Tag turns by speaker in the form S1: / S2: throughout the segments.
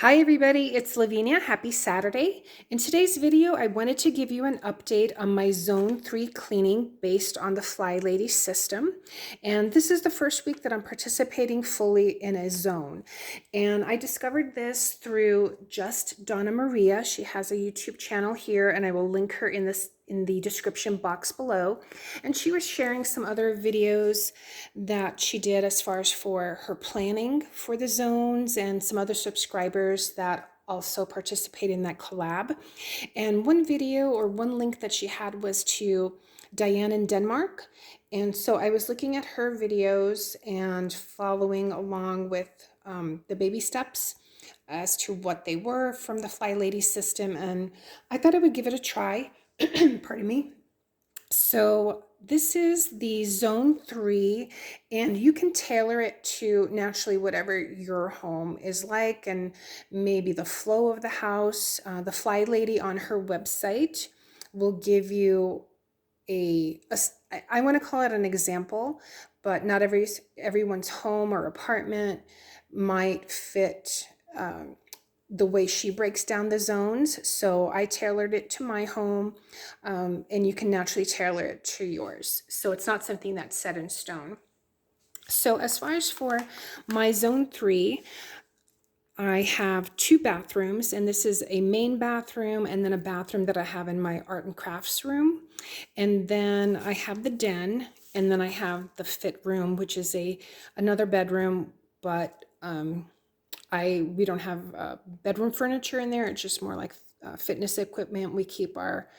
S1: Hi everybody, it's Lavinia. Happy Saturday. In today's video, I wanted to give you an update on my Zone 3 cleaning based on the Flylady system. And this is the first week that I'm participating fully in a zone. And I discovered this through Just Donna Maria. She has a YouTube channel here, and I will link her in the description box below. And she was sharing some other videos that she did as far as for her planning for the zones and some other subscribers that also participate in that collab. And one video or one link that she had was to Diane in Denmark. And so I was looking at her videos and following along with the baby steps as to what they were from the Flylady system. And I thought I would give it a try. Pardon me. So this is the Zone 3, and you can tailor it to naturally whatever your home is like and maybe the flow of the house. The Flylady on her website will give you I want to call it an example, but not everyone's home or apartment might fit the way she breaks down the zones. So I tailored it to my home, and you can naturally tailor it to yours. So it's not something that's set in stone. So as far as for my Zone 3, I have two bathrooms, and this is a main bathroom and then a bathroom that I have in my art and crafts room. And then I have the den, and then I have the fit room, which is another bedroom, but we don't have bedroom furniture in there. It's just more like fitness equipment. We keep our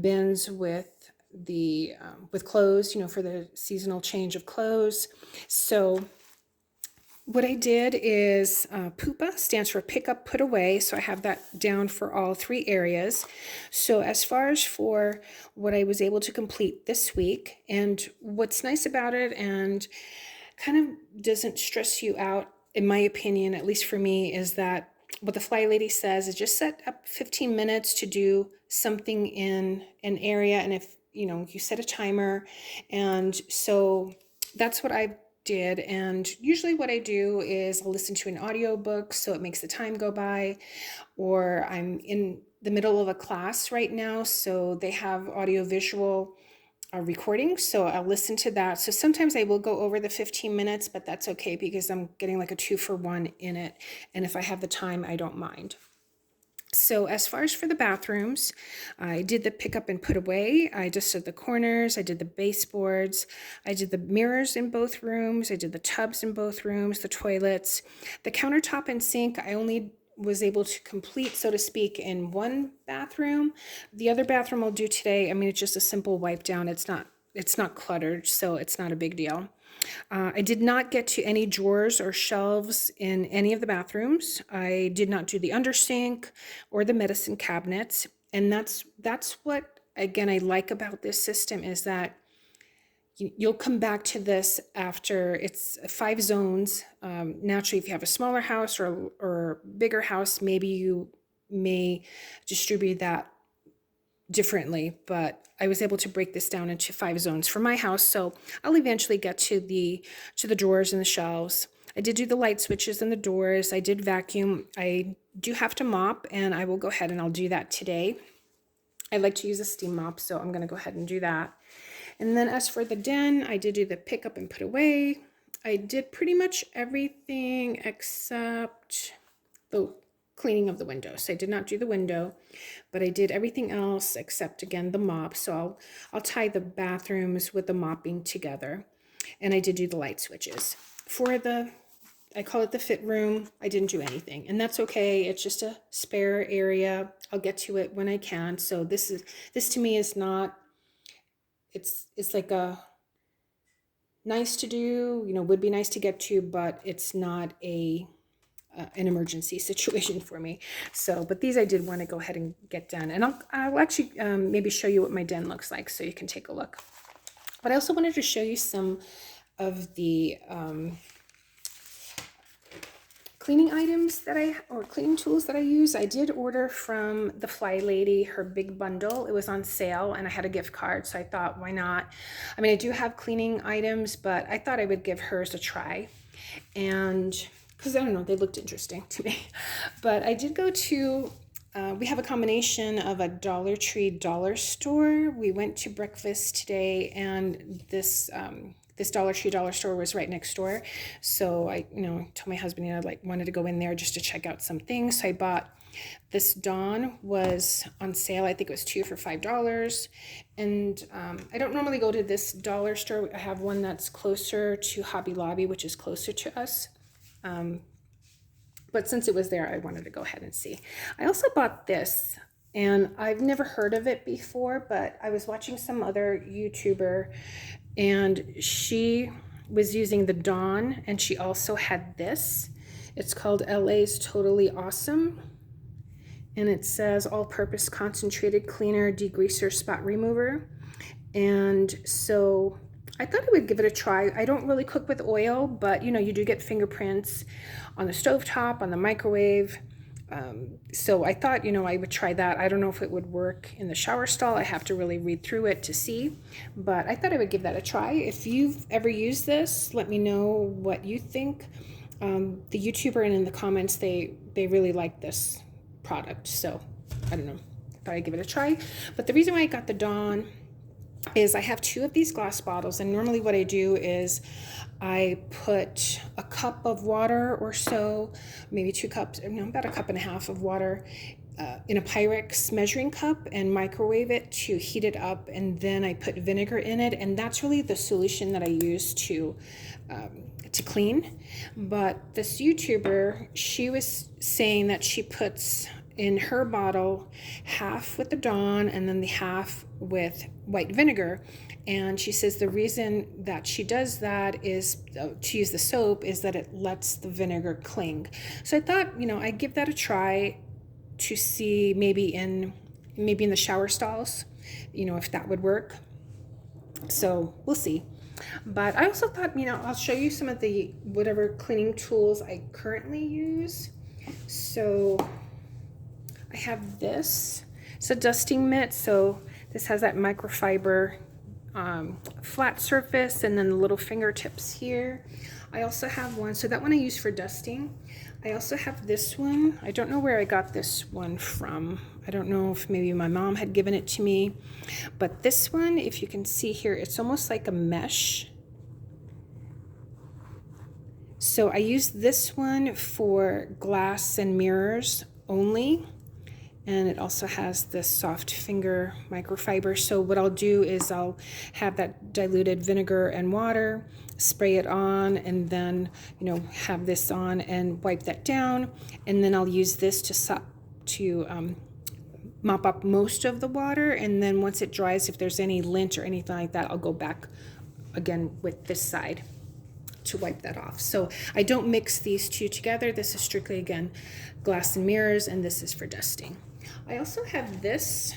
S1: bins with with clothes, for the seasonal change of clothes. So what I did is PUPA stands for pick up, put away. So I have that down for all three areas. So as far as for what I was able to complete this week, and what's nice about it and kind of doesn't stress you out, in my opinion, at least for me, is that what the Flylady says is just set up 15 minutes to do something in an area. And if you set a timer, and so that's what I did. And usually what I do is I'll listen to an audiobook so it makes the time go by, or I'm in the middle of a class right now, so they have audio visual recording, so I'll listen to that. So sometimes I will go over the 15 minutes, but that's okay because I'm getting like a 2-for-1 in it. And if I have the time, I don't mind. So as far as for the bathrooms, I did the pick up and put away. I just did the corners, I did the baseboards, I did the mirrors in both rooms, I did the tubs in both rooms, the toilets, the countertop and sink. I only was able to complete, so to speak, in one bathroom. The other bathroom I'll do today. I mean, it's just a simple wipe down. It's not cluttered, so it's not a big deal. I did not get to any drawers or shelves in any of the bathrooms. I did not do the undersink or the medicine cabinets. And that's what, again, I like about this system is that you'll come back to this after it's 5 zones. Naturally, if you have a smaller house or bigger house, maybe you may distribute that differently, but I was able to break this down into 5 zones for my house. So I'll eventually get to the drawers and the shelves. I did do the light switches and the doors. I did vacuum. I do have to mop, and I will go ahead and I'll do that today. I like to use a steam mop, so I'm going to go ahead and do that. And then as for the den, I did do the pick up and put away. I did pretty much everything except the cleaning of the windows. I did not do the window, but I did everything else except, again, the mop. So I'll tie the bathrooms with the mopping together. And I did do the light switches. For I call it the fit room, I didn't do anything. And that's okay. It's just a spare area. I'll get to it when I can. So this to me is not, it's like a nice to do, would be nice to get to, but it's not an emergency situation for me. So, but these I did want to go ahead and get done. And I'll actually maybe show you what my den looks like so you can take a look. But I also wanted to show you some of the cleaning items or cleaning tools that I use. I did order from the Flylady her big bundle. It was on sale and I had a gift card, so I thought, why not? I mean, I do have cleaning items, but I thought I would give hers a try. And because I don't know, they looked interesting to me. But I did go to, we have a combination of a Dollar Tree dollar store. We went to breakfast today, and this Dollar Tree dollar store was right next door. So I, told my husband, like wanted to go in there just to check out some things. So I bought this Dawn, was on sale. I think it was 2 for $5. And I don't normally go to this dollar store. I have one that's closer to Hobby Lobby, which is closer to us. But since it was there, I wanted to go ahead and see. I also bought this, and I've never heard of it before, but I was watching some other YouTuber, and she was using the Dawn, and she also had this. It's called LA's Totally Awesome, and it says all-purpose concentrated cleaner, degreaser, spot remover. And so I thought I would give it a try. I don't really cook with oil, but you do get fingerprints on the stovetop, on the microwave. So I thought, I would try that. I don't know if it would work in the shower stall. I have to really read through it to see, but I thought I would give that a try. If you've ever used this, let me know what you think. The YouTuber and in the comments, they really like this product. So I don't know, I thought I'd give it a try. But the reason why I got the Dawn is I have 2 of these glass bottles, and normally what I do is I put a cup of water or so, maybe 2 cups, about a cup and a half of water in a Pyrex measuring cup and microwave it to heat it up, and then I put vinegar in it, and that's really the solution that I use to clean. But this YouTuber, she was saying that she puts in her bottle half with the Dawn and then the half with white vinegar. And she says the reason that she does that is to use the soap is that it lets the vinegar cling. So I thought, I'd give that a try to see maybe in the shower stalls, if that would work. So we'll see. But I also thought, I'll show you some of the whatever cleaning tools I currently use. So I have this. It's a dusting mitt. So this has that microfiber flat surface and then the little fingertips here. I also have one, so that one I use for dusting. I also have this one. I don't know where I got this one from. I don't know if maybe my mom had given it to me. But this one, if you can see here, it's almost like a mesh. So I use this one for glass and mirrors only. And it also has this soft finger microfiber. So what I'll do is I'll have that diluted vinegar and water, spray it on, and then have this on and wipe that down. And then I'll use this to mop up most of the water. And then once it dries, if there's any lint or anything like that, I'll go back again with this side to wipe that off. So I don't mix these two together. This is strictly, again, glass and mirrors, and this is for dusting. I also have this,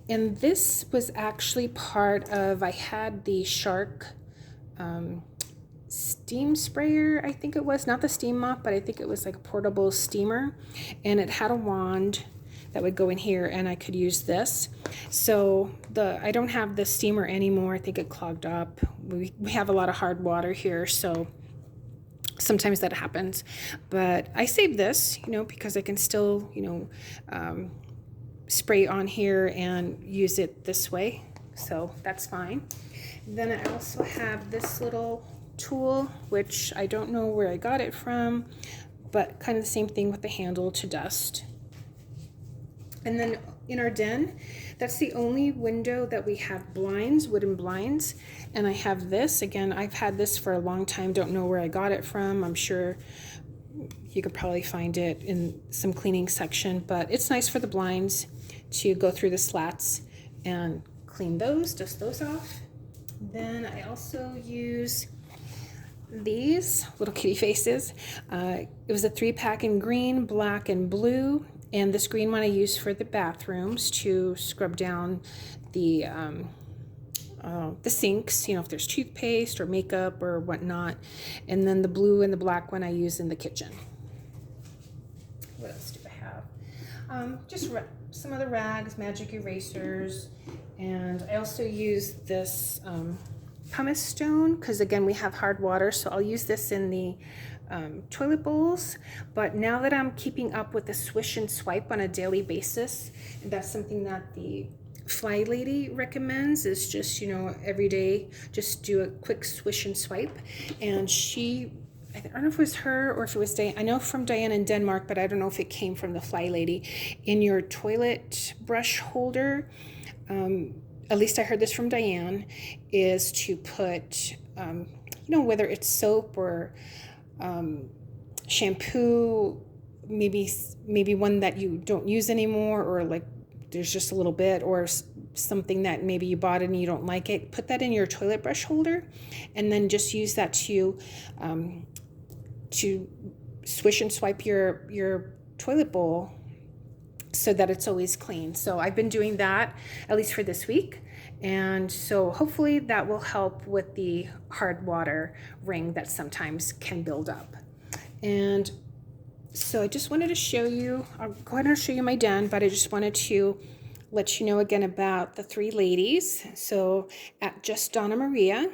S1: and this was actually part of, I had the Shark steam sprayer, I think it was, not the steam mop, but I think it was like a portable steamer, and it had a wand that would go in here, and I could use this. So I don't have the steamer anymore. I think it clogged up. We have a lot of hard water here, so sometimes that happens. But I saved this, because I can still, spray on here and use it this way. So that's fine. Then I also have this little tool, which I don't know where I got it from, but kind of the same thing with the handle to dust. And then in our den, that's the only window that we have blinds, wooden blinds. And I have this, again, I've had this for a long time, don't know where I got it from. I'm sure you could probably find it in some cleaning section, but it's nice for the blinds to go through the slats and clean those, dust those off. Then I also use these little kitty faces. It was a 3-pack in green, black, and blue. And this green one I use for the bathrooms to scrub down the sinks, if there's toothpaste or makeup or whatnot. And then the blue and the black one I use in the kitchen. What else do I have? Just some other rags, magic erasers. And I also use this pumice stone because, again, we have hard water. So I'll use this in the toilet bowls, but now that I'm keeping up with the swish and swipe on a daily basis, and that's something that the Flylady recommends, is just, you know, every day just do a quick swish and swipe. And I don't know if it was her or if it was Diane. I know from Diane in Denmark, but I don't know if it came from the Flylady. In your toilet brush holder, at least I heard this from Diane, is to put, you know, whether it's soap or shampoo, maybe one that you don't use anymore, or like there's just a little bit, or something that maybe you bought and you don't like it, put that in your toilet brush holder, and then just use that to swish and swipe your toilet bowl so that it's always clean. So I've been doing that at least for this week, and so hopefully that will help with the hard water ring that sometimes can build up. And so I just wanted to show you, I'll go ahead and show you my den, but I just wanted to let you know again about the three ladies. So at Just Donna Maria,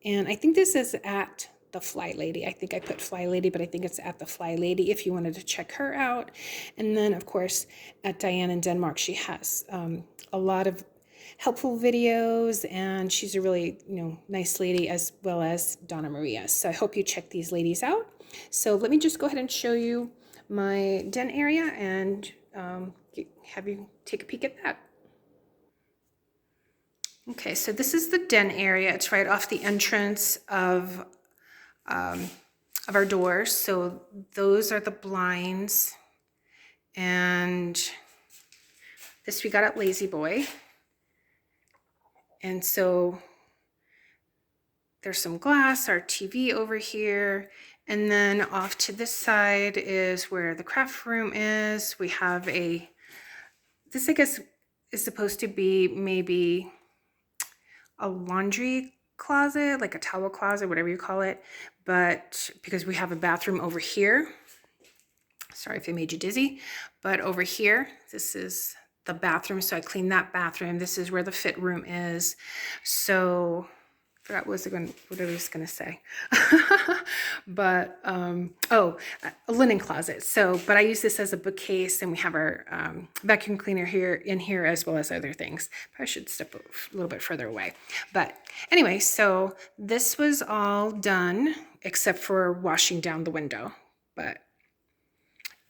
S1: and I think this is at the Flylady. I think I put Flylady, but I think it's at the Flylady if you wanted to check her out. And then of course at Diane in Denmark, she has a lot of helpful videos, and she's a really, you know, nice lady, as well as Donna Maria. So I hope you check these ladies out. So let me just go ahead and show you my den area and have you take a peek at that. Okay, so this is the den area. It's right off the entrance of our doors. So those are the blinds, and this we got at Lazy Boy. And so there's some glass, our TV over here, and then off to this side is where the craft room is. We have this I guess is supposed to be maybe a laundry closet, like a towel closet, whatever you call it, but because we have a bathroom over here. Sorry if I made you dizzy, but over here, this is the bathroom, so I cleaned that bathroom. This is where the fit room is. So I forgot what I was gonna say. But oh, a linen closet. So, but I use this as a bookcase, and we have our vacuum cleaner in here as well as other things. I should step a little bit further away. But anyway, so this was all done except for washing down the window.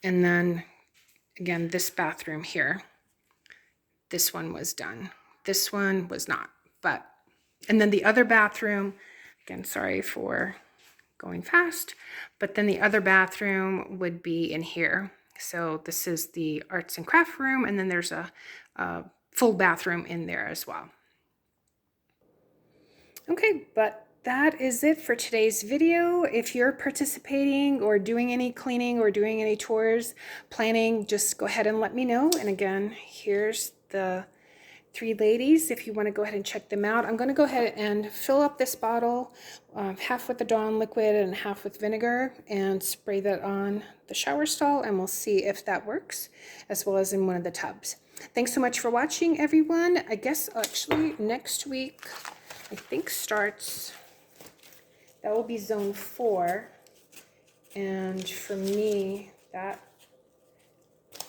S1: And then again, this bathroom here, this one was done. This one was not, and then the other bathroom, again, sorry for going fast, but then the other bathroom would be in here. So this is the arts and craft room, and then there's a full bathroom in there as well. Okay, but that is it for today's video. If you're participating or doing any cleaning or doing any tours, planning, just go ahead and let me know. And again, here's the three ladies if you want to go ahead and check them out. I'm going to go ahead and fill up this bottle, half with the Dawn liquid and half with vinegar, and spray that on the shower stall, and we'll see if that works, as well as in one of the tubs. Thanks so much for watching, everyone. I guess actually next week, I think that will be zone 4, and for me, let's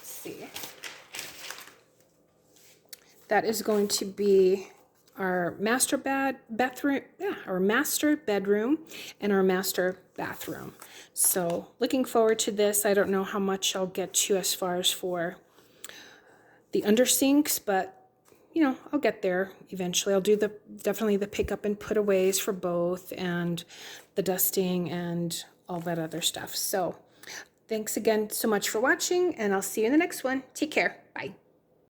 S1: see. That is going to be our master bedroom and our master bathroom. So looking forward to this. I don't know how much I'll get to as far as for the under sinks, but you know, I'll get there eventually. I'll do definitely the pick up and put aways for both, and the dusting and all that other stuff. So thanks again so much for watching, and I'll see you in the next one. Take care. Bye.